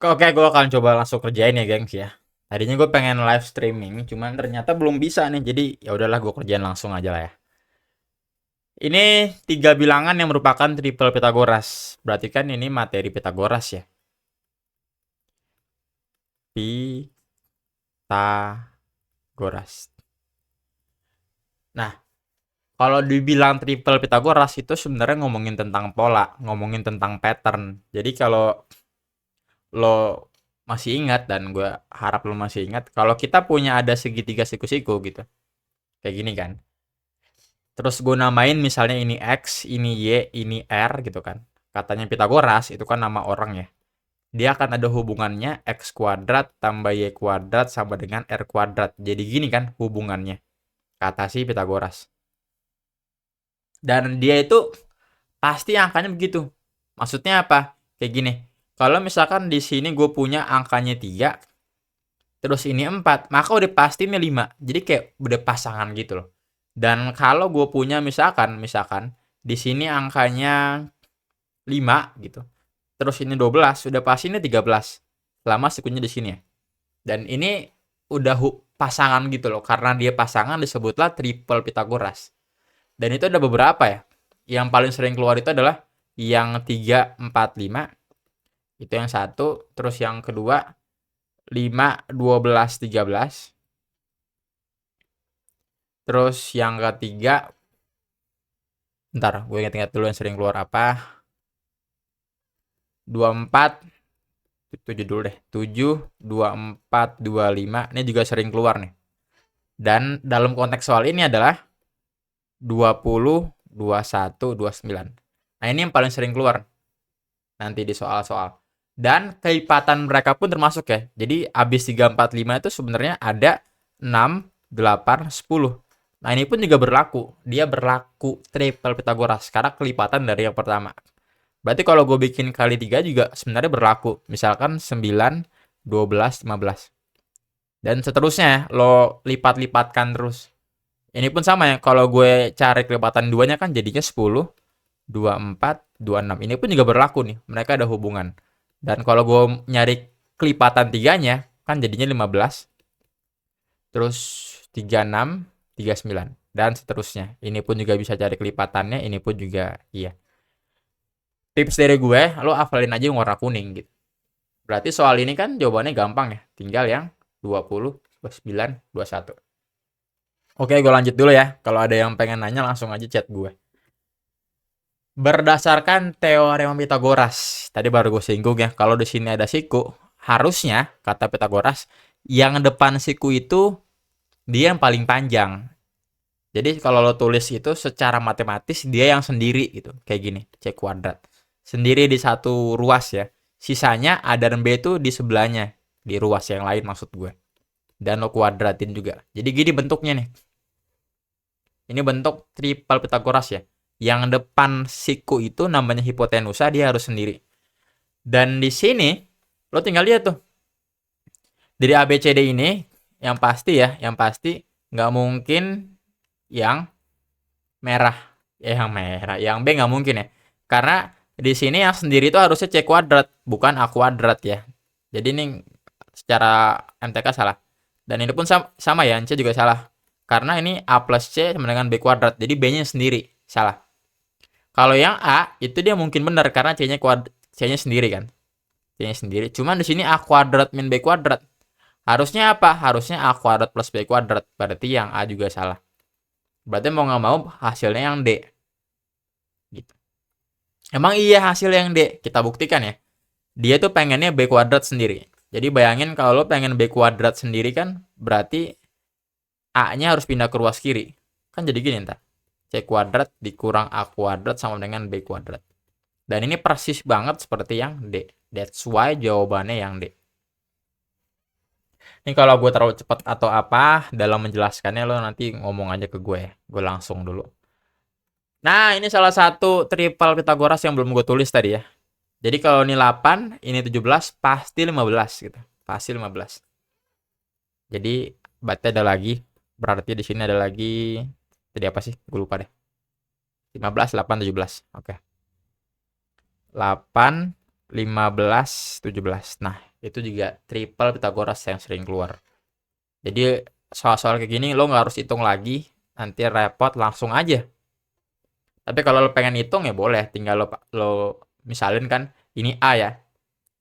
Oke, gue akan coba langsung kerjain ya, gengs ya. Tadinya gue pengen live streaming, cuman ternyata belum bisa nih. Jadi ya udahlah, gue kerjain langsung aja lah ya. Ini tiga bilangan yang merupakan triple Pitagoras. Berarti kan ini materi Pitagoras ya. Pitagoras. Nah, kalau dibilang triple Pitagoras itu sebenarnya ngomongin tentang pola, ngomongin tentang pattern. Jadi kalau lo masih ingat, dan gue harap lo masih ingat, kalau kita punya ada segitiga siku-siku gitu. Kayak gini kan. Terus gue namain misalnya ini X, ini Y, ini R gitu kan. Katanya Pitagoras itu kan nama orang ya. Dia akan ada hubungannya X kuadrat tambah Y kuadrat sama dengan R kuadrat. Jadi gini kan hubungannya. Kata si Pitagoras. Dan dia itu pasti angkanya begitu. Maksudnya apa? Kayak gini. Kalau misalkan di sini gue punya angkanya 3, terus ini 4, maka udah pasti ini 5. Jadi kayak udah pasangan gitu loh. Dan kalau gue punya misalkan di sini angkanya 5 gitu. Terus ini 12, sudah pasti ini 13. Selama sekunya di sini ya. Dan ini udah pasangan gitu loh. Karena dia pasangan disebutlah triple Pitagoras. Dan itu ada beberapa ya. Yang paling sering keluar itu adalah yang 3, 4, 5. Itu yang satu. Terus yang kedua 5, 12, 13. Terus yang ketiga, ntar gue ingat-ingat dulu yang sering keluar apa. 24, 7 dulu deh. 7, 24, 25. Ini juga sering keluar nih. Dan dalam konteks soal ini adalah 20, 21, 29. Nah, ini yang paling sering keluar nanti di soal-soal. Dan kelipatan mereka pun termasuk ya. Jadi habis 3, 4, 5 itu sebenarnya ada 6, 8, 10. Nah, ini pun juga berlaku. Dia berlaku triple Pitagoras karena kelipatan dari yang pertama. Berarti kalau gue bikin kali 3 juga sebenarnya berlaku. Misalkan 9, 12, 15. Dan seterusnya lo lipat-lipatkan terus. Ini pun sama ya, kalau gue cari kelipatan duanya kan jadinya 10, 24, 26. Ini pun juga berlaku nih, mereka ada hubungan. Dan kalau gue nyari kelipatan tiganya, kan jadinya 15, terus 36, 39, dan seterusnya. Ini pun juga bisa cari kelipatannya, ini pun juga iya. Tips dari gue, lo hafalin aja yang warna kuning gitu. Berarti soal ini kan jawabannya gampang ya, tinggal yang 20, 29, 21. Oke, gue lanjut dulu ya. Kalau ada yang pengen nanya langsung aja chat gue. Berdasarkan teorema Pitagoras, tadi baru gue singgung ya, kalau di sini ada siku, harusnya kata Pitagoras, yang depan siku itu dia yang paling panjang. Jadi kalau lo tulis itu secara matematis dia yang sendiri gitu, kayak gini, C kuadrat. Sendiri di satu ruas ya. Sisanya A dan B itu di sebelahnya, di ruas yang lain maksud gue. Dan lo kuadratin juga. Jadi gini bentuknya nih. Ini bentuk triple Pitagoras ya. Yang depan siku itu namanya hipotenusa, dia harus sendiri. Dan di sini lo tinggal lihat tuh. Dari ABCD ini yang pasti ya, yang pasti nggak mungkin yang merah. Yang merah, yang B nggak mungkin ya. Karena di sini yang sendiri itu harusnya C kuadrat, bukan A kuadrat ya. Jadi ini secara MTK salah. Dan ini pun sama ya, C juga salah. Karena ini A plus C sama dengan B kuadrat. Jadi B-nya sendiri. Salah. Kalau yang A, itu dia mungkin benar karena C-nya sendiri kan. C-nya sendiri. Cuman di sini A kuadrat min B kuadrat. Harusnya apa? Harusnya A kuadrat plus B kuadrat. Berarti yang A juga salah. Berarti mau nggak mau hasilnya yang D. Gitu. Emang iya hasil yang D. Kita buktikan ya. Dia tuh pengennya B kuadrat sendiri. Jadi bayangin kalau lo pengen B kuadrat sendiri kan, berarti A-nya harus pindah ke ruas kiri. Kan jadi gini ntar. C kuadrat dikurang A kuadrat sama dengan B kuadrat. Dan ini persis banget seperti yang D. That's why jawabannya yang D. Ini kalau gue terlalu cepat atau apa dalam menjelaskannya, lo nanti ngomong aja ke gue ya. Gue langsung dulu. Nah, ini salah satu triple Pitagoras yang belum gue tulis tadi ya. Jadi kalau ini 8, ini 17, pasti 15 gitu. Pasti 15. Jadi berarti ada lagi. Berarti di sini ada lagi. Tadi apa sih? Gue lupa deh. 15, 8, 17. Oke. 8. 15, 17. Nah, itu juga triple Pitagoras yang sering keluar. Jadi soal-soal kayak gini lo nggak harus hitung lagi, nanti repot, langsung aja. Tapi kalau lo pengen hitung ya boleh, tinggal lo misalin kan ini A ya.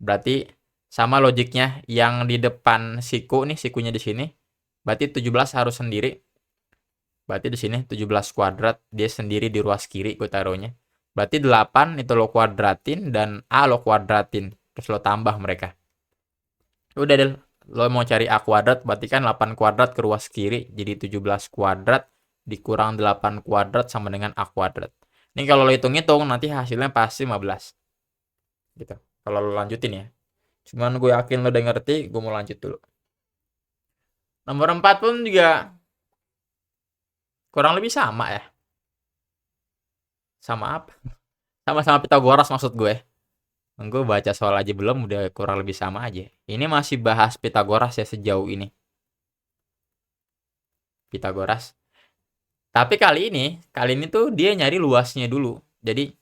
Berarti sama logiknya yang di depan siku nih, sikunya di sini. Berarti 17 harus sendiri. Berarti di sini 17 kuadrat dia sendiri di ruas kiri gue taruhnya. Berarti 8 itu lo kuadratin dan A lo kuadratin. Terus lo tambah mereka. Udah deh, lo mau cari A kuadrat berarti kan 8 kuadrat ke ruas kiri jadi 17 kuadrat dikurang 8 kuadrat sama dengan A kuadrat. Ini kalau lo hitung-hitung nanti hasilnya pasti 15. Gitu. Kalau lo lanjutin ya. Cuman gue yakin lo udah ngerti, gue mau lanjut dulu. Nomor 4 pun juga kurang lebih sama ya. Sama apa? Sama-sama Pitagoras maksud gue. Gue baca soal aja belum udah kurang lebih sama aja. Ini masih bahas Pitagoras ya sejauh ini. Pitagoras. Tapi kali ini tuh dia nyari luasnya dulu. Jadi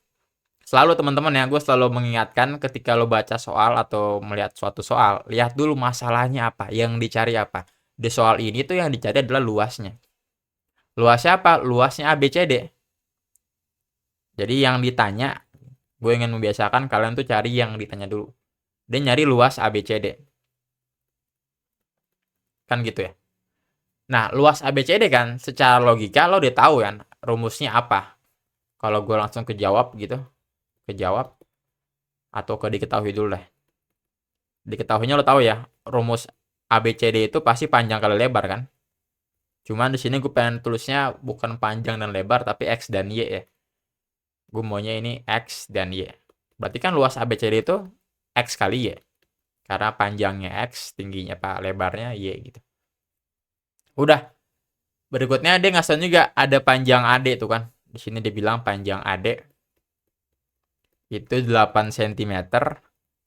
selalu teman-teman ya, gue selalu mengingatkan ketika lo baca soal atau melihat suatu soal, lihat dulu masalahnya apa, yang dicari apa. Di soal ini tuh yang dicari adalah luasnya. Luasnya apa? Luasnya ABCD. Jadi yang ditanya, gue ingin membiasakan kalian tuh cari yang ditanya dulu. Dia nyari luas ABCD. Kan gitu ya. Nah, luas ABCD kan secara logika lo udah tahu kan rumusnya apa. Kalau gue langsung kejawab gitu, kejawab atau diketahui dulu deh. Diketahuinya lo tahu ya, rumus ABCD itu pasti panjang kali lebar kan. Cuman di sini gue pengen tulisnya bukan panjang dan lebar tapi X dan Y ya. Gue maunya ini X dan Y. Berarti kan luas ABCD itu X kali Y. Karena panjangnya X, tingginya lebarnya Y gitu. Udah. Berikutnya dia ngasih juga ada panjang AD tuh kan. Di sini dia bilang panjang AD itu 8 cm.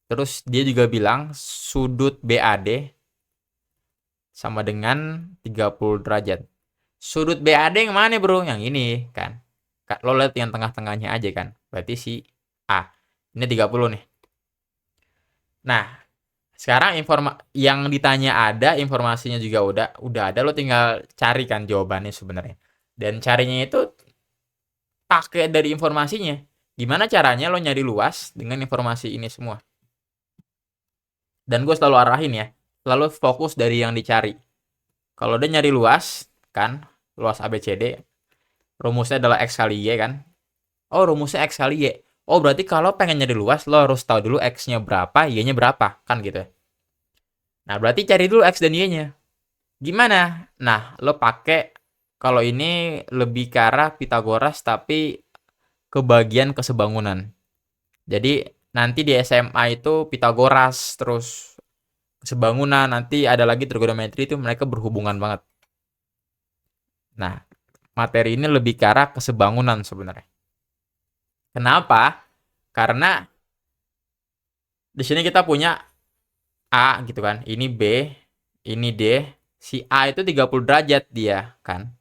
Terus dia juga bilang sudut BAD sama dengan 30 derajat. Sudut BAD yang mana bro? Yang ini kan. Lo lihat yang tengah-tengahnya aja kan. Berarti si A. Ini 30 nih. Nah, sekarang yang ditanya ada, informasinya juga udah ada, lo tinggal cari kan jawabannya sebenarnya. Dan carinya itu pakai dari informasinya. Gimana caranya lo nyari luas dengan informasi ini semua? Dan gue selalu arahin ya, selalu fokus dari yang dicari. Kalau dia nyari luas, kan, luas ABCD, rumusnya adalah X kali Y kan. Oh, rumusnya X kali Y. Oh, berarti kalau pengen nyari luas, lo harus tahu dulu X-nya berapa, Y-nya berapa, kan gitu ya. Nah, berarti cari dulu X dan Y-nya. Gimana? Nah, lo pakai, kalau ini lebih ke arah Pitagoras, tapi ke bagian kesebangunan. Jadi, nanti di SMA itu Pitagoras, terus kesebangunan, nanti ada lagi trigonometri itu mereka berhubungan banget. Nah, materi ini lebih ke arah kesebangunan sebenarnya. Kenapa? Karena di sini kita punya A gitu kan. Ini B, ini D. Si A itu 30 derajat dia kan.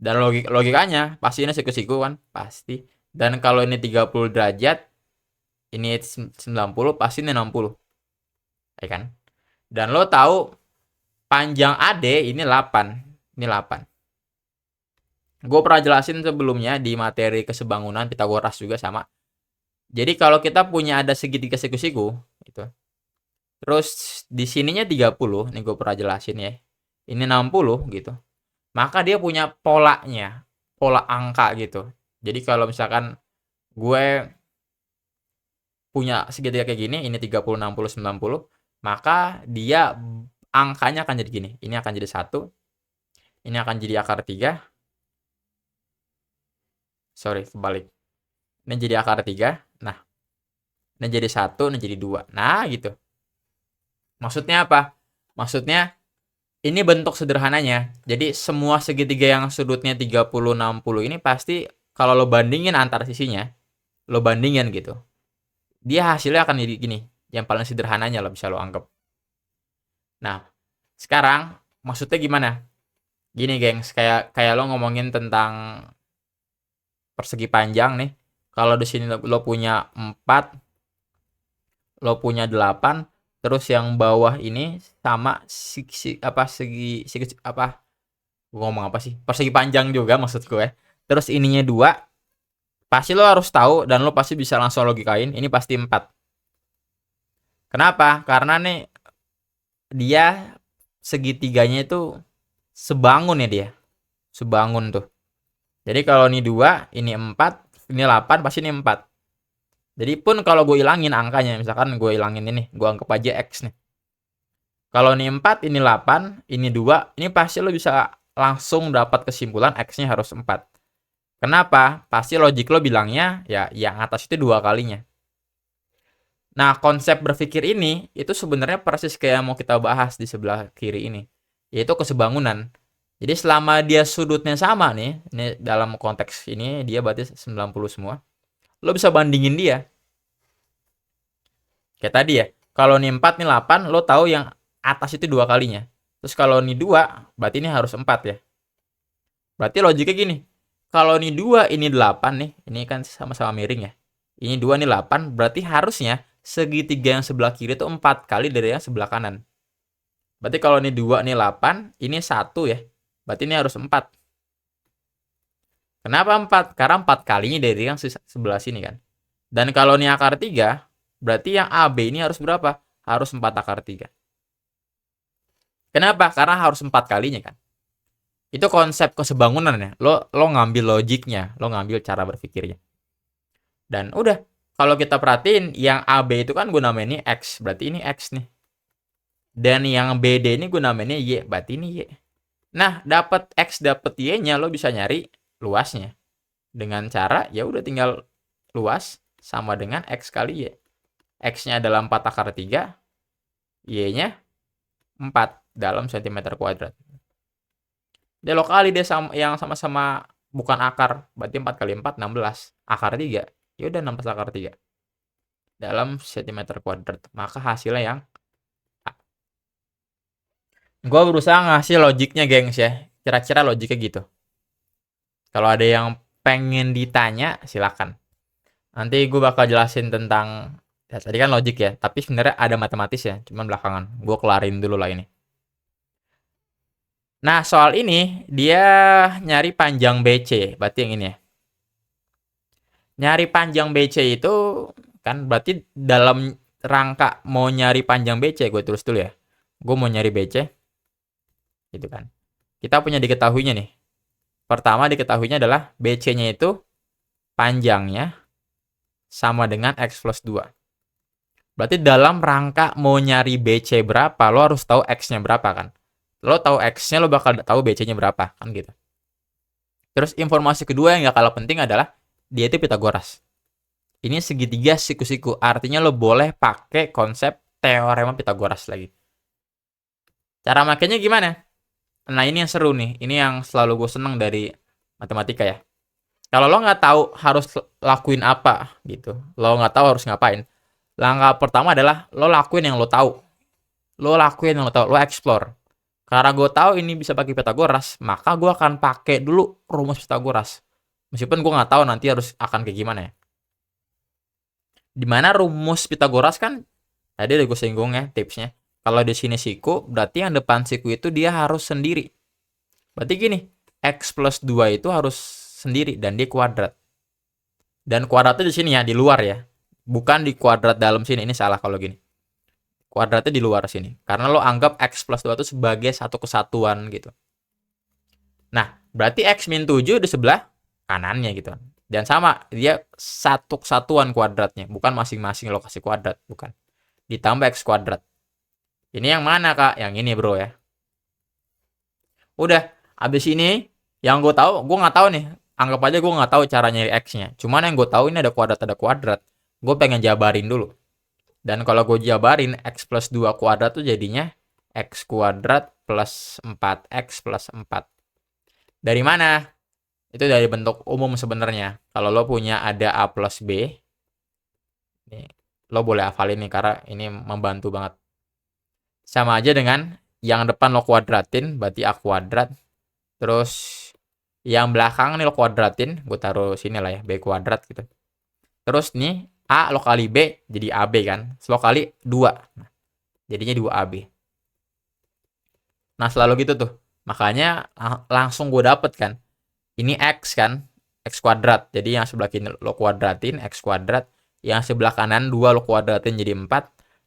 Dan logikanya pasti ini siku-siku kan, pasti. Dan kalau ini 30 derajat, ini 90, pasti ini 60. Ya kan? Dan lo tahu panjang AD ini 8. Ini 8. Gue pernah jelasin sebelumnya di materi kesebangunan Pitagoras juga sama. Jadi kalau kita punya ada segitiga siku-siku gitu. Terus di sininya 30, nih gue pernah jelasin ya. Ini 60 gitu. Maka dia punya polanya, pola angka gitu. Jadi kalau misalkan gue punya segitiga kayak gini, ini 30, 60, 90, maka dia angkanya akan jadi gini. Ini akan jadi 1, ini akan jadi akar 3. Sorry, kebalik. Ini jadi akar 3. Nah, ini jadi 1, ini jadi 2. Nah, gitu. Maksudnya apa? Maksudnya ini bentuk sederhananya. Jadi semua segitiga yang sudutnya 30, 60 ini pasti kalau lo bandingin antar sisinya, lo bandingin gitu. Dia hasilnya akan jadi gini. Yang paling sederhananya lo bisa lo anggap. Nah, sekarang maksudnya gimana? Gini, gengs, kayak lo ngomongin tentang persegi panjang nih. Kalau di sini lo punya 4, lo punya 8, terus yang bawah ini sama apa, gua ngomong apa sih? Persegi panjang juga maksudku ya. Terus ininya 2, pasti lo harus tahu dan lo pasti bisa langsung logikain, ini pasti 4. Kenapa? Karena nih dia segitiganya itu sebangun ya dia. Sebangun tuh. Jadi kalau ini 2, ini 4, ini 8, pasti ini 4. Jadi pun kalau gue ilangin angkanya, misalkan gue ilangin ini, gue anggap aja X nih. Kalau ini 4, ini 8, ini 2, ini pasti lo bisa langsung dapat kesimpulan X-nya harus 4. Kenapa? Pasti logik lo bilangnya, ya yang atas itu 2 kalinya. Nah, konsep berpikir ini, itu sebenarnya persis kayak mau kita bahas di sebelah kiri ini. Yaitu kesebangunan. Jadi selama dia sudutnya sama nih, ini dalam konteks ini dia berarti 90 semua. Lo bisa bandingin dia. Kayak tadi ya, kalau nih 4, nih 8, lo tahu yang atas itu 2 kalinya. Terus kalau nih 2, berarti ini harus 4 ya. Berarti logiknya gini, kalau ini 2, ini 8 nih, ini kan sama-sama miring ya. Ini 2, ini 8, berarti harusnya segitiga yang sebelah kiri itu 4 kali dari yang sebelah kanan. Berarti kalau ini 2, ini 8, ini 1 ya. Berarti ini harus 4. Kenapa 4? Karena 4 kalinya dari yang sebelah sini kan. Dan kalau ini akar 3, berarti yang AB ini harus berapa? Harus 4 akar 3. Kenapa? Karena harus 4 kalinya kan. Itu konsep kesebangunan ya. Lo ngambil logiknya, lo ngambil cara berpikirnya. Dan udah, kalau kita perhatiin yang AB itu kan gue namain ini X, berarti ini X nih. Dan yang BD ini gue namainnya Y, berarti ini Y. Nah, dapat X dapat Y-nya lo bisa nyari luasnya. Dengan cara ya udah tinggal luas sama dengan X kali Y. X-nya adalah 4 akar 3, Y-nya 4 dalam cm². Dia lo kali dia yang sama-sama bukan akar, berarti 4 kali 4, 16. Akar 3, ya udah 16 akar 3 dalam cm². Maka hasilnya yang A. Gue berusaha ngasih logiknya gengs ya. Kira-kira logiknya gitu. Kalau ada yang pengen ditanya, silakan. Nanti gue bakal jelasin tentang, ya tadi kan logik ya, tapi sebenarnya ada matematis ya, cuman belakangan. Gue kelarin dulu lah ini. Nah, soal ini dia nyari panjang BC, berarti yang ini ya. Nyari panjang BC itu kan berarti dalam rangka mau nyari panjang BC, gue tulis dulu ya. Gue mau nyari BC. Gitu kan. Kita punya diketahuinya nih. Pertama diketahuinya adalah BC-nya itu panjangnya sama dengan X plus 2. Berarti dalam rangka mau nyari BC berapa, lo harus tahu X-nya berapa kan. Lo tahu X-nya, lo bakal tahu BC-nya berapa kan gitu. Terus informasi kedua yang gak kalah penting adalah dia itu Pitagoras. Ini segitiga siku-siku, artinya lo boleh pakai konsep teorema Pitagoras lagi. Cara makainya gimana? Nah ini yang seru nih, ini yang selalu gue seneng dari matematika ya. Kalau lo nggak tahu harus lakuin apa gitu, lo nggak tahu harus ngapain. Langkah pertama adalah lo lakuin yang lo tahu. Lo lakuin yang lo tahu, lo explore. Karena gue tahu ini bisa pakai Pitagoras, maka gue akan pakai dulu rumus Pitagoras. Meskipun gue nggak tahu nanti harus akan kayak gimana ya. Dimana rumus Pitagoras kan tadi udah gue singgung ya tipsnya. Kalau di sini siku, berarti yang depan siku itu dia harus sendiri. Berarti gini, X plus 2 itu harus sendiri dan dia kuadrat. Dan kuadratnya di sini ya, di luar ya. Bukan di kuadrat dalam sini, ini salah kalau gini. Kuadratnya di luar sini. Karena lo anggap X plus 2 itu sebagai satu kesatuan gitu. Nah, berarti X min 7 di sebelah kanannya gitu. Dan sama, dia satu kesatuan kuadratnya. Bukan masing-masing lo kasih kuadrat, bukan. Ditambah X kuadrat. Ini yang mana kak? Yang ini bro ya. Udah, abis ini yang gue tahu, gue nggak tahu nih. Anggap aja gue nggak tahu cara nyari X-nya. Cuman yang gue tahu ini ada kuadrat. Gue pengen jabarin dulu. Dan kalau gue jabarin, X plus 2 kuadrat tuh jadinya X kuadrat plus 4X plus 4. Dari mana? Itu dari bentuk umum sebenarnya. Kalau lo punya ada A plus B, nih, lo boleh hafalin nih karena ini membantu banget. Sama aja dengan yang depan lo kuadratin, berarti A kuadrat. Terus yang belakang nih lo kuadratin, gue taruh sini lah ya, B kuadrat gitu. Terus nih A lo kali B jadi AB kan. Lo kali 2. Nah, jadinya 2AB. Nah, selalu gitu tuh. Makanya langsung gue dapet kan. Ini X kan. X kuadrat. Jadi yang sebelah kiri lo kuadratin. X kuadrat. Yang sebelah kanan 2 lo kuadratin jadi 4.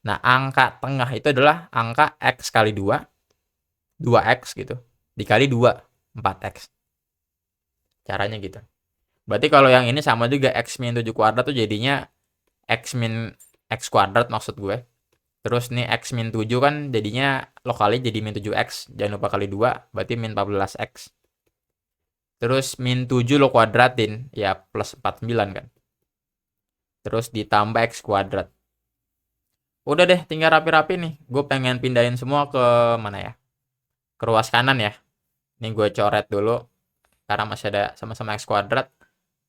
Nah, angka tengah itu adalah angka X kali 2. 2X gitu. Dikali 2. 4X. Caranya gitu. Berarti kalau yang ini sama juga. X min 7 kuadrat tuh jadinya X min X kuadrat maksud gue. Terus nih X min 7 kan jadinya lo kali jadi min 7X. Jangan lupa kali 2. Berarti min 14X. Terus min 7 lo kuadratin. Ya plus 49 kan. Terus ditambah X kuadrat. Udah deh tinggal rapi-rapi nih. Gue pengen pindahin semua ke mana ya. Ke ruas kanan ya. Ini gue coret dulu. Karena masih ada sama-sama X kuadrat.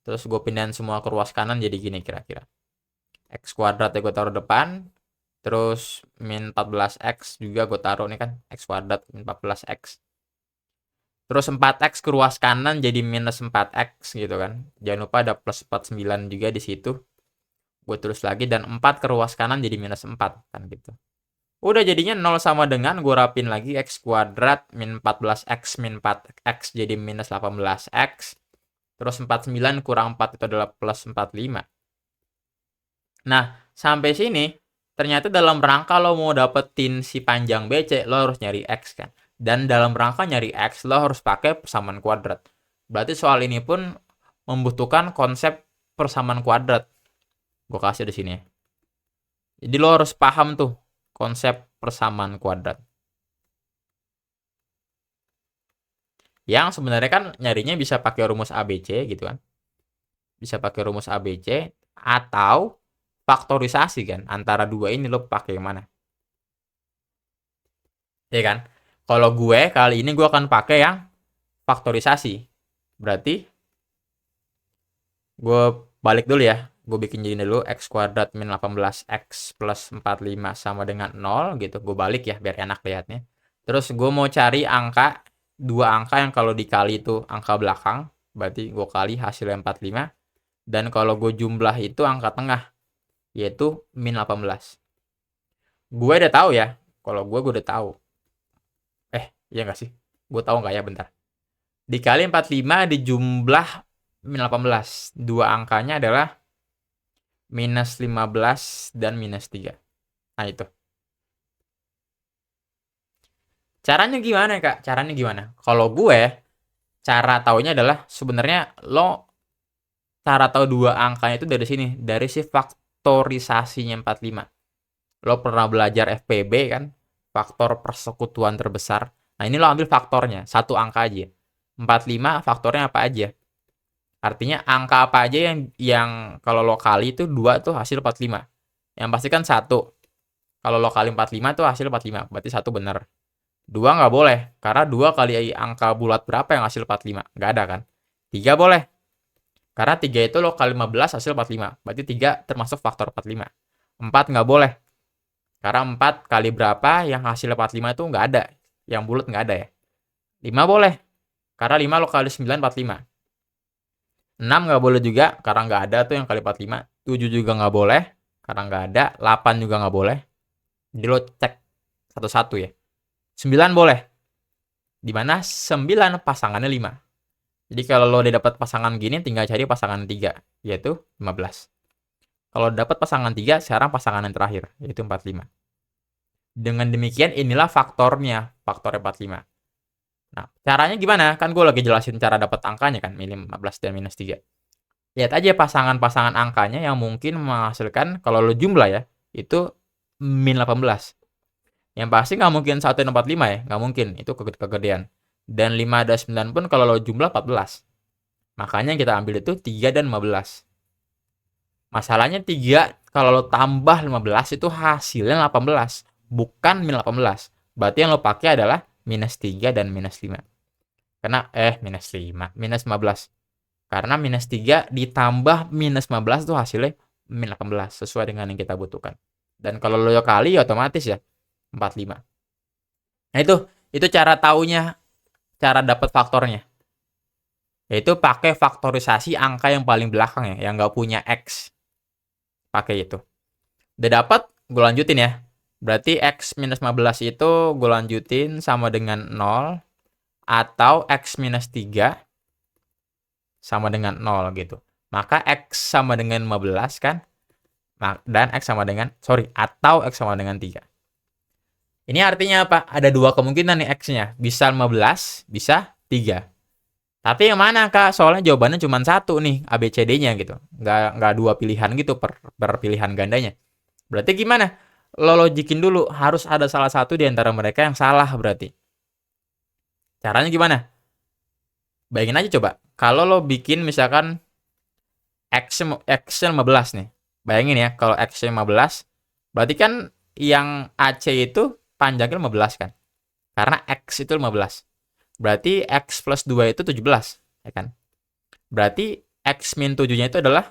Terus gue pindahin semua ke ruas kanan jadi gini kira-kira. X kuadrat ya gue taruh depan. Terus min 14X juga gue taruh nih kan. X kuadrat min 14X. Terus 4X ke ruas kanan jadi minus 4X gitu kan. Jangan lupa ada plus 49 juga di situ. Gue tulis lagi dan 4 ke ruas kanan jadi minus 4 kan gitu. Udah jadinya 0 sama dengan gue rapin lagi X kuadrat min 14X min 4X jadi minus 18X. Terus 49 kurang 4 itu adalah plus 45. Nah, sampai sini ternyata dalam rangka lo mau dapetin si panjang BC, lo harus nyari X kan. Dan dalam rangka nyari X, lo harus pakai persamaan kuadrat. Berarti soal ini pun membutuhkan konsep persamaan kuadrat. Gue kasih di sini. Jadi lo harus paham tuh konsep persamaan kuadrat. Yang sebenarnya kan nyarinya bisa pakai rumus ABC gitu kan. Bisa pakai rumus ABC atau faktorisasi kan. Antara dua ini lo pakai yang mana? Ya kan? Kalau gue kali ini gue akan pakai yang faktorisasi. Berarti gue balik dulu ya. Gue bikin jadi dulu X kuadrat min 18X plus 45 sama dengan 0 gitu. Gue balik ya biar enak lihatnya. Terus gue mau cari angka, dua angka yang kalau dikali itu angka belakang. Berarti gue kali hasilnya 45. Dan kalau gue jumlah itu angka tengah. Yaitu min 18. Gue udah tahu ya. Kalau gue udah tahu. Iya nggak sih? Gue tahu nggak ya bentar. Dikali 45 dijumlah min 18. Dua angkanya adalah minus 15 dan minus 3. Nah itu. Caranya gimana Kak? Caranya gimana? Kalau gue, cara taunya adalah sebenarnya lo cara tahu dua angkanya itu dari sini. Dari si faktorisasinya 45. Lo pernah belajar FPB kan? Faktor persekutuan terbesar. Nah ini lo ambil faktornya. Satu angka aja. 45 faktornya apa aja? Artinya angka apa aja yang kalau lo kali itu 2 tuh hasil 45. Yang pasti kan 1. Kalau lo kali 45 tuh hasil 45. Berarti 1 benar. 2 nggak boleh. Karena 2 kali angka bulat berapa yang hasil 45? Nggak ada kan. 3 boleh. Karena 3 itu lo kali 15 hasil 45. Berarti 3 termasuk faktor 45. 4 nggak boleh. Karena 4 kali berapa yang hasil 45 itu nggak ada. Yang bulat nggak ada ya. 5 boleh. Karena 5 lo kali 9 45. 6 nggak boleh juga karena nggak ada tuh yang kali 45. 7 juga nggak boleh karena nggak ada. 8 juga nggak boleh. Jadi lo cek satu-satu ya. 9 boleh. Dimana 9 pasangannya 5. Jadi kalau lo udah dapat pasangan gini tinggal cari pasangan 3 yaitu 15. Kalau dapat pasangan 3 sekarang pasangan yang terakhir yaitu 45. Dengan demikian inilah faktornya. Faktor 45. Nah, caranya gimana? Kan gue lagi jelasin cara dapat angkanya kan, min 15 dan minus 3. Lihat aja pasangan-pasangan angkanya yang mungkin menghasilkan, kalau lo jumlah ya, itu min 18. Yang pasti nggak mungkin 1 dan 45 ya, nggak mungkin, itu kegedean. Dan 5 dan 9 pun kalau lo jumlah 14. Makanya kita ambil itu 3 dan 15. Masalahnya 3, kalau lo tambah 15 itu hasilnya 18, bukan min 18. Berarti yang lo pakai adalah minus 3 dan minus 5. Karena minus 15. Karena minus 3 ditambah minus 15 itu hasilnya min 18 sesuai dengan yang kita butuhkan. Dan kalau lo kali otomatis ya 45. Nah itu cara taunya, cara dapat faktornya. Yaitu pakai faktorisasi angka yang paling belakang ya, yang nggak punya X. pakai itu. Udah dapat, gue lanjutin ya. Berarti X minus 15 itu gue lanjutin sama dengan 0, atau X minus 3 sama dengan 0 gitu. Maka X sama dengan 15 kan? Dan X sama dengan, atau X sama dengan 3. Ini artinya apa? Ada dua kemungkinan nih X-nya. Bisa 15, bisa 3. Tapi yang mana, Kak? Soalnya jawabannya cuma satu nih, ABCD-nya gitu. Nggak dua pilihan gitu per pilihan gandanya. Berarti gimana? Lo logikin dulu, harus ada salah satu di antara mereka yang salah berarti. Caranya gimana? Bayangin aja coba. Kalau lo bikin misalkan X 15 nih. Bayangin ya, kalau X 15, berarti kan yang AC itu panjangnya 15 kan? Karena X itu 15. Berarti X plus 2 itu 17, ya kan? Berarti X min 7-nya itu adalah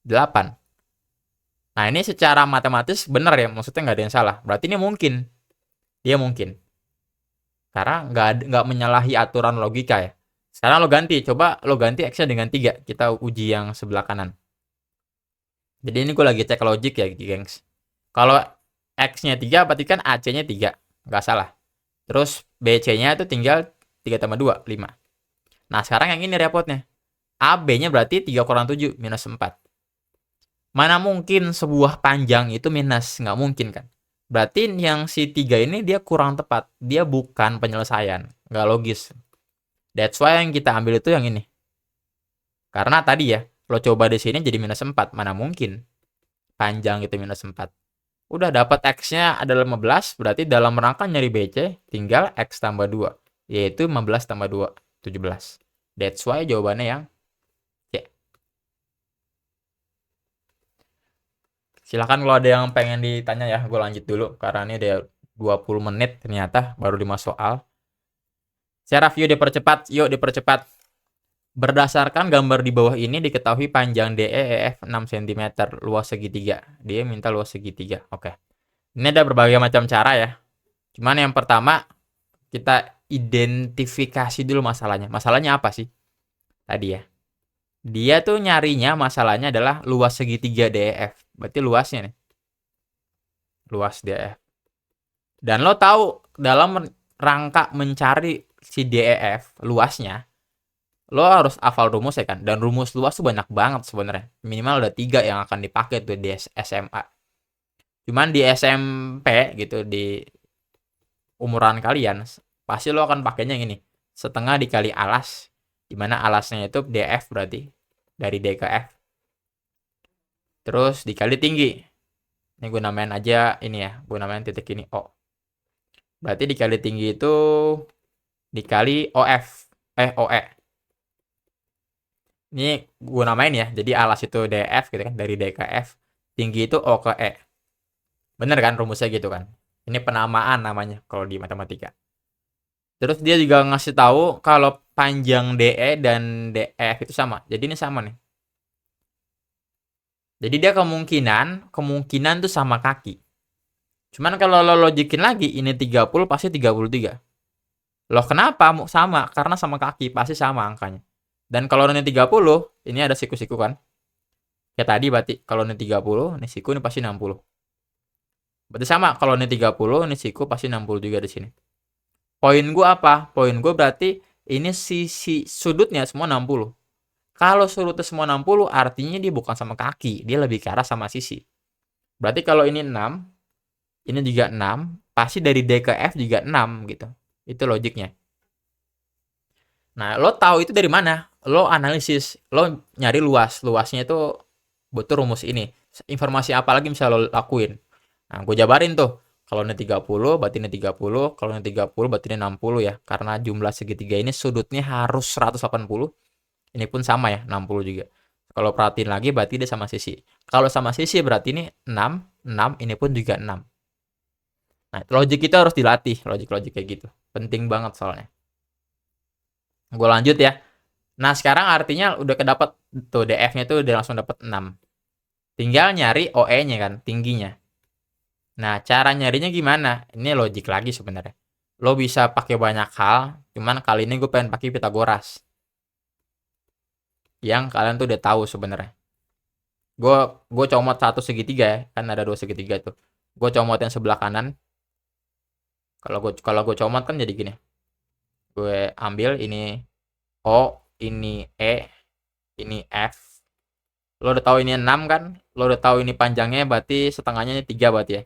8. Nah, ini secara matematis benar ya, maksudnya nggak ada yang salah. Berarti ini mungkin. Dia mungkin. Karena nggak menyalahi aturan logika ya. Sekarang lo ganti, coba lo ganti X-nya dengan 3. Kita uji yang sebelah kanan. Jadi ini gue lagi cek logik ya, gengs. Kalau X-nya 3, berarti kan AC-nya 3. Nggak salah. Terus BC-nya itu tinggal 3 tambah 2, 5. Nah, sekarang yang ini repotnya. AB-nya berarti 3 kurang 7, minus 4. Mana mungkin sebuah panjang itu minus? Nggak mungkin kan? Berarti yang si 3 ini dia kurang tepat. Dia bukan penyelesaian. Nggak logis. That's why yang kita ambil itu yang ini. Karena tadi ya, lo coba di sini jadi minus 4. Mana mungkin panjang itu minus 4. Udah dapat X-nya adalah 15, berarti dalam rangka nyari BC, tinggal X tambah 2. Yaitu 15 tambah 2, 17. That's why jawabannya yang C. Silahkan kalau ada yang pengen ditanya ya, gue lanjut dulu. Karena ini udah 20 menit ternyata, baru 5 soal. Secara view dipercepat, yuk dipercepat. Berdasarkan gambar di bawah ini diketahui panjang DE/EF 6 cm, luas segitiga. Dia minta luas segitiga. Oke. Ini ada berbagai macam cara ya. Cuman yang pertama kita identifikasi dulu masalahnya. Masalahnya apa sih? Tadi ya. Dia tuh nyarinya masalahnya adalah luas segitiga DEF. Berarti luasnya nih. Luas DEF. Dan lo tahu dalam rangka mencari si DEF luasnya, lo harus hafal rumus ya kan. Dan rumus luas tuh banyak banget sebenarnya. Minimal ada 3 yang akan dipakai tuh di SMA. Cuman di SMP gitu, di umuran kalian, pasti lo akan pakainya yang ini. Setengah dikali alas, dimana alasnya itu DF berarti. Dari D ke F. Terus dikali tinggi. Ini gue namain aja ini ya. Gue namain titik ini O. Berarti dikali tinggi itu dikali OF. OE. Ini gue namain ya. Jadi alas itu DF gitu kan. Dari D ke F. Tinggi itu O ke E. Bener kan rumusnya gitu kan. Ini penamaan namanya kalau di matematika. Terus dia juga ngasih tahu kalau panjang DE dan DF itu sama. Jadi ini sama nih. Jadi dia kemungkinan tuh sama kaki. Cuman kalau lo logikin lagi, ini 30 pasti 33. Loh kenapa sama? Karena sama kaki, pasti sama angkanya. Dan kalau ini 30, ini ada siku-siku kan. Ya tadi berarti kalau ini 30, ini siku ini pasti 60. Berarti sama, kalau ini 30, ini siku pasti 60 juga di sini. Poin gue apa? Poin gue berarti ini sisi sudutnya semua 60. Kalau sudutnya semua 60, artinya dia bukan sama kaki, dia lebih ke arah sama sisi. Berarti kalau ini 6, ini juga 6, pasti dari D ke F juga 6 gitu. Itu logiknya. Nah, lo tahu itu dari mana? Lo analisis, lo nyari luas. Luasnya itu butuh rumus ini. Informasi apa lagi bisa lo lakuin? Nah, gue jabarin tuh. Kalau ini 30, berarti ini 30. Kalau ini 30, berarti ini 60 ya. Karena jumlah segitiga ini sudutnya harus 180. Ini pun sama ya, 60 juga. Kalau perhatiin lagi, berarti dia sama sisi. Kalau sama sisi, berarti ini 6. 6, ini pun juga 6. Nah, logik kita harus dilatih. Logik-logik kayak gitu. Penting banget soalnya. Gue lanjut ya. Nah, sekarang artinya udah kedapat tuh DF-nya tuh udah langsung dapat 6. Tinggal nyari OE-nya kan, tingginya. Nah, cara nyarinya gimana? Ini logik lagi sebenarnya. Lo bisa pakai banyak hal, cuman kali ini gue pengen pakai Pitagoras. Yang kalian tuh udah tahu sebenarnya. Gue comot satu segitiga ya, kan ada dua segitiga tuh. Gue comot yang sebelah kanan. Kalau gue comot kan jadi gini. Gue ambil ini O, ini E, ini F. Lo udah tahu ini 6 kan? Lo udah tahu ini panjangnya, berarti setengahnya 3 berarti ya.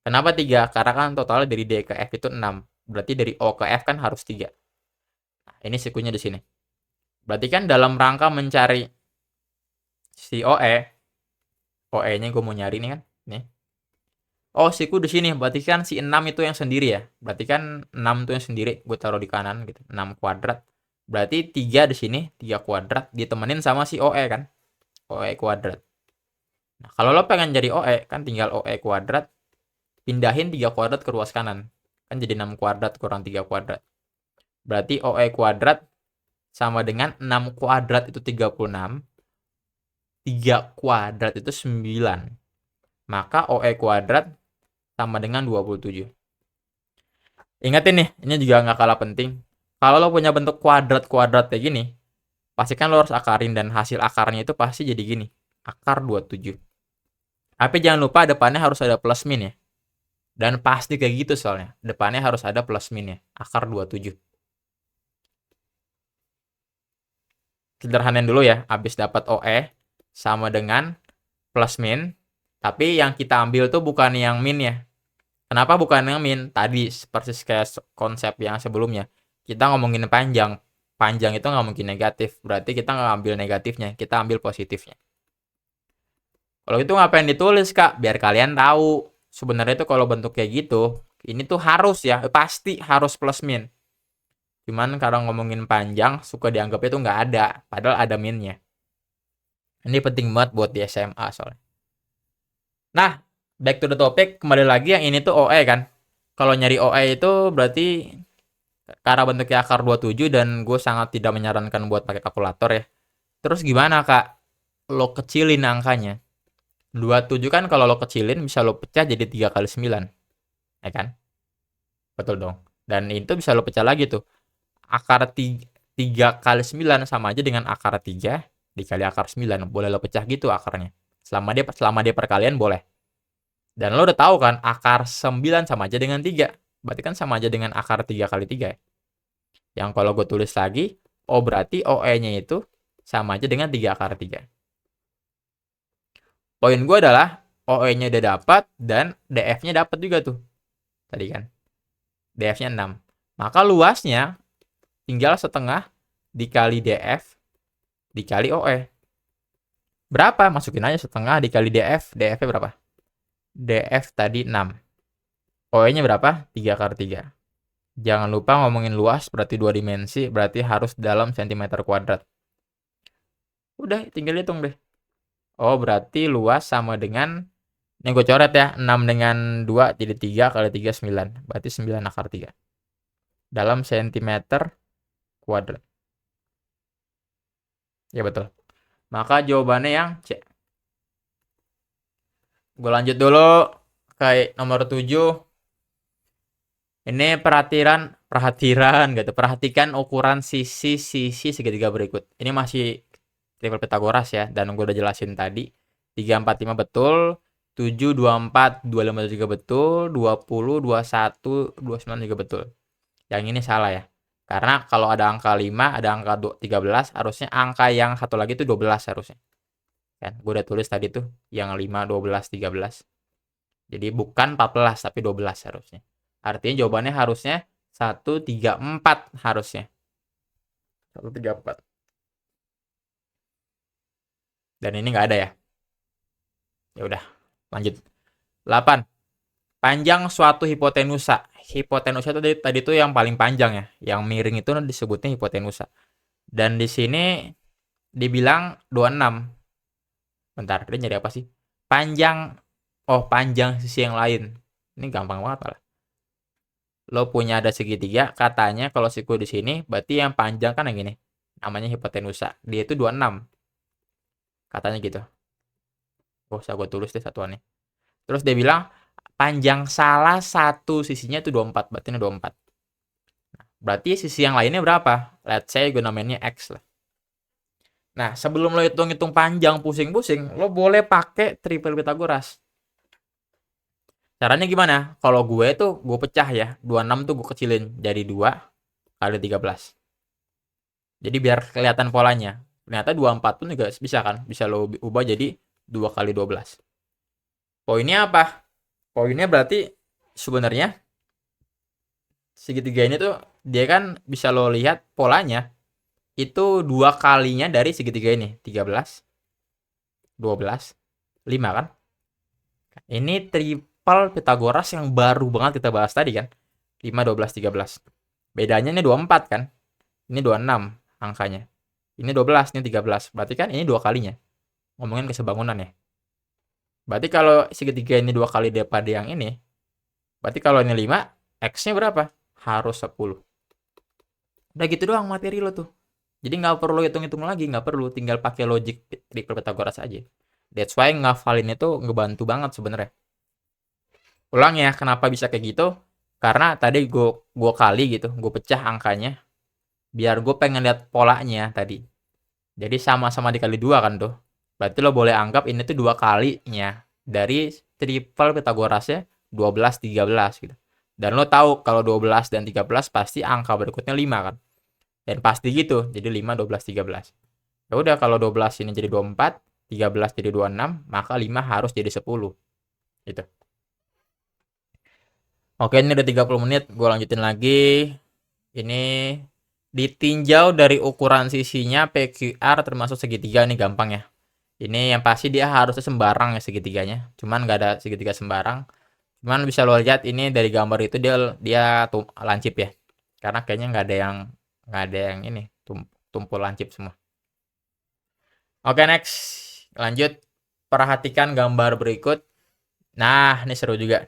Kenapa 3? Karena kan totalnya dari D ke F itu 6. Berarti dari O ke F kan harus 3. Nah, ini sikunya di sini. Berarti kan dalam rangka mencari si OE-nya gue mau nyari nih kan. Nih. Oh, siku di sini. Berarti kan si 6 itu yang sendiri ya. Berarti kan 6 itu yang sendiri. Gue taruh di kanan gitu. 6 kuadrat. Berarti 3 di sini, 3 kuadrat ditemenin sama si OE kan. OE kuadrat. Nah, kalau lo pengen jadi OE, kan tinggal OE kuadrat, pindahin 3 kuadrat ke ruas kanan. Kan jadi 6 kuadrat kurang 3 kuadrat. Berarti OE kuadrat sama dengan 6 kuadrat itu 36. 3 kuadrat itu 9. Maka OE kuadrat sama dengan 27. Ingatin nih, ini juga nggak kalah penting. Kalau lo punya bentuk kuadrat-kuadrat kayak gini, pastikan lo harus akarin, dan hasil akarnya itu pasti jadi gini. Akar 27. Tapi jangan lupa depannya harus ada plus min ya. Dan pasti kayak gitu soalnya. Depannya harus ada plus min ya. Akar 27. Sederhanain dulu ya. Habis dapat OE sama dengan plus min. Tapi yang kita ambil tuh bukan yang min ya. Kenapa bukan yang min? Tadi persis kayak konsep yang sebelumnya. Kita ngomongin panjang. Panjang itu nggak mungkin negatif. Berarti kita nggak ambil negatifnya. Kita ambil positifnya. Kalau itu ngapain ditulis, Kak? Biar kalian tahu. Sebenarnya itu kalau bentuk kayak gitu, ini tuh harus ya. Pasti harus plus min. Cuman kalau ngomongin panjang, suka dianggap itu nggak ada. Padahal ada minnya. Ini penting banget buat di SMA soalnya. Nah, back to the topic. Kembali lagi yang ini tuh OE kan. Kalau nyari OE itu berarti karena bentuknya akar 27 dan gue sangat tidak menyarankan buat pakai kalkulator ya. Terus gimana, Kak? Lo kecilin angkanya. 27 kan kalau lo kecilin bisa lo pecah jadi 3 kali 9. Ya kan? Betul dong. Dan itu bisa lo pecah lagi tuh. Akar 3 kali 9 sama aja dengan akar 3 dikali akar 9. Boleh lo pecah gitu akarnya. Selama dia perkalian boleh. Dan lo udah tahu kan akar 9 sama aja dengan 3. Berarti kan sama aja dengan akar 3 kali 3 ya. Yang kalau gue tulis lagi, berarti OE-nya itu sama aja dengan 3 akar 3. Poin gue adalah OE-nya udah dapat dan DF-nya dapat juga tuh. Tadi kan. DF-nya 6. Maka luasnya tinggal setengah dikali DF dikali OE. Berapa? Masukin aja setengah dikali DF. DF-nya berapa? DF tadi 6. OE-nya berapa? 3 akar 3. Jangan lupa ngomongin luas, berarti 2 dimensi, berarti harus dalam cm kuadrat. Udah, tinggal hitung deh. Berarti luas sama dengan, ini gue coret ya, 6 dengan 2 jadi 3 kali 3 9. Berarti 9 akar 3. Dalam cm kuadrat. Ya betul. Maka jawabannya yang C. Gue lanjut dulu ke nomor 7. Ini perhatian gitu. Perhatikan ukuran sisi segitiga berikut. Ini masih triple Pythagoras ya, dan gue udah jelasin tadi. 3, 4, 5 betul, 7, 2, 4, 2, 5 juga betul, 20, 21, 29 juga betul. Yang ini salah ya. Karena kalau ada angka 5, ada angka 13, harusnya angka yang satu lagi itu 12 harusnya. Kan, gue udah tulis tadi tuh yang 5, 12, 13. Jadi bukan 14 tapi 12 harusnya. Artinya jawabannya harusnya 1, 3, 4 harusnya. 1, 3, 4. Dan ini nggak ada ya. Ya udah, lanjut. 8. Panjang suatu hipotenusa. Hipotenusa itu tadi tuh yang paling panjang ya. Yang miring itu disebutnya hipotenusa. Dan di sini dibilang 26. Bentar, dia nyari apa sih? Panjang sisi yang lain. Ini gampang banget malah. Lo punya ada segitiga, katanya kalau siku di sini, berarti yang panjang kan yang gini. Namanya hipotenusa. Dia itu 26. Katanya gitu. Usah gue tulis deh satuannya. Terus dia bilang, panjang salah satu sisinya itu 24. Berarti ini 24. Nah, berarti sisi yang lainnya berapa? Let's say gue namainnya X lah. Nah, sebelum lo hitung-hitung panjang pusing-pusing, lo boleh pakai triple Pitagoras. Caranya gimana? Kalau gue tuh gue pecah ya. 26 tuh gue kecilin jadi 2 kali 13. Jadi biar kelihatan polanya. Ternyata 24 pun juga bisa kan? Bisa lo ubah jadi 2 kali 12. Poinnya apa? Poinnya berarti sebenarnya segitiga ini tuh dia kan bisa lo lihat polanya itu 2 kalinya dari segitiga ini. 13, 12, 5 kan? Ini triple Pitagoras yang baru banget kita bahas tadi kan. 5, 12, 13. Bedanya ini 24 kan. Ini 26 angkanya. Ini 12, ini 13. Berarti kan ini 2 kalinya. Ngomongin kesebangunan ya. Berarti kalau segitiga ini 2 kali daripada yang ini, berarti kalau ini 5, X-nya berapa? Harus 10. Udah gitu doang materi lo tuh. Jadi nggak perlu hitung-hitung lagi, nggak perlu. Tinggal pakai logic triple Pitagoras aja. That's why ngafalin itu ngebantu banget sebenarnya. Ulang ya, kenapa bisa kayak gitu? Karena tadi gue kali gitu, gue pecah angkanya. Biar gue pengen lihat polanya tadi. Jadi sama-sama dikali 2 kan tuh. Berarti lo boleh anggap ini tuh 2 kalinya dari triple Pitagorasnya 12, 13 gitu. Dan lo tahu kalau 12 dan 13 pasti angka berikutnya 5 kan. Dan pasti gitu, jadi 5, 12, 13. Ya udah kalau 12 ini jadi 24, 13 jadi 26, maka 5 harus jadi 10. Gitu. Oke, ini udah 30 menit, gue lanjutin lagi. Ini ditinjau dari ukuran sisinya PQR termasuk segitiga, ini gampang ya. Ini yang pasti dia harusnya sembarang ya segitiganya. Cuman nggak ada segitiga sembarang. Cuman bisa lo lihat ini dari gambar itu dia dia lancip ya. Karena kayaknya nggak ada yang ini tumpul lancip semua. Oke, next. Lanjut. Perhatikan gambar berikut. Nah, ini seru juga.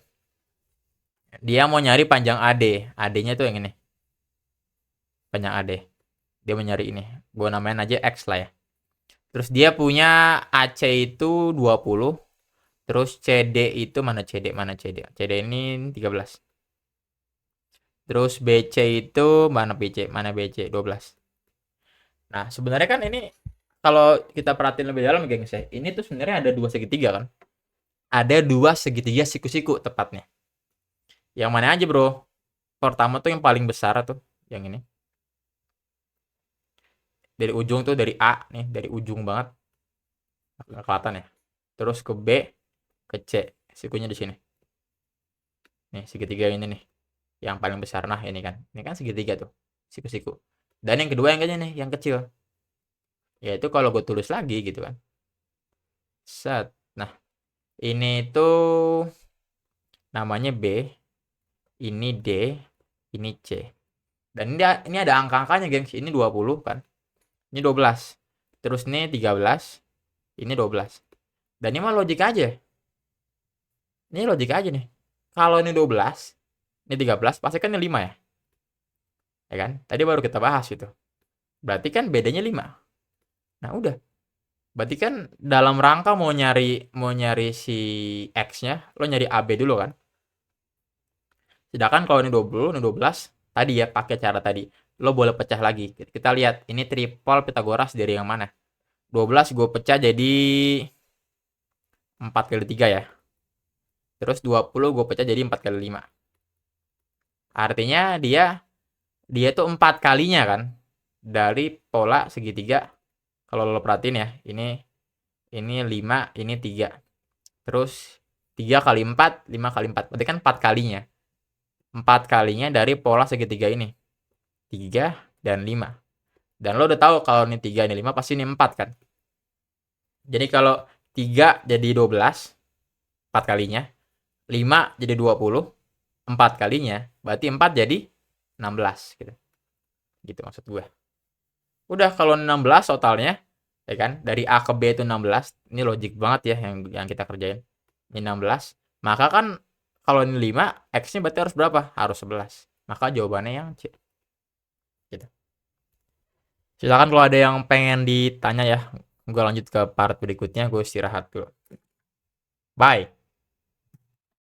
Dia mau nyari panjang AD. AD-nya tuh yang ini. Panjang AD. Dia mau nyari ini. Gue namain aja X lah ya. Terus dia punya AC itu 20. Terus CD itu mana CD? Mana CD? CD ini 13. Terus BC itu mana BC? Mana BC? 12. Nah, sebenarnya kan ini kalau kita perhatiin lebih dalam gengs ya, ini tuh sebenarnya ada 2 segitiga kan? Ada 2 segitiga siku-siku tepatnya. Yang mana aja, Bro? Pertama tuh yang paling besar tuh, yang ini. Dari ujung tuh dari A nih, dari ujung banget. Nggak kelihatan ya. Terus ke B, ke C. Sikunya di sini. Nih, segitiga ini nih. Yang paling besar. Nah, ini kan. Ini kan segitiga tuh. Siku-siku. Dan yang kedua yang kayaknya nih, yang kecil. Yaitu kalau gue tulis lagi gitu kan. Set. Nah, ini tuh namanya B, ini D, ini C. Dan ini ada angka-angkanya, gengs. Ini 20 kan. Ini 12. Terus ini 13, ini 12. Dan ini mah logik aja. Ini logik aja nih. Kalau ini 12, ini 13, pasti kan ini 5 ya. Ya kan? Tadi baru kita bahas gitu. Berarti kan bedanya 5. Nah, udah. Berarti kan dalam rangka mau nyari si X-nya, lo nyari AB dulu kan. Sedangkan kalau ini 20, ini 12, tadi ya pakai cara tadi. Lo boleh pecah lagi. Kita lihat ini triple Pitagoras dari yang mana. 12 gue pecah jadi 4 kali 3 ya. Terus 20 gue pecah jadi 4 kali 5. Artinya dia tuh 4 kalinya kan dari pola segitiga. Kalau lo perhatiin ya, ini 5, ini 3. Terus 3 kali 4, 5 kali 4. Berarti kan 4 kalinya. 4 kalinya dari pola segitiga ini. 3 dan 5. Dan lo udah tahu kalau ini 3, ini 5, pasti ini 4 kan. Jadi kalau 3 jadi 12, 4 kalinya. 5 jadi 20, 4 kalinya. Berarti 4 jadi 16 gitu. Gitu maksud gue. Udah kalau 16 totalnya, ya kan? Dari A ke B itu 16. Ini logik banget ya yang kita kerjain. Ini 16. Maka kan kalau ini 5, X-nya berarti harus berapa? Harus 11. Maka jawabannya yang C. Gitu. Silakan kalau ada yang pengen ditanya ya. Gue lanjut ke part berikutnya, gue istirahat dulu. Bye.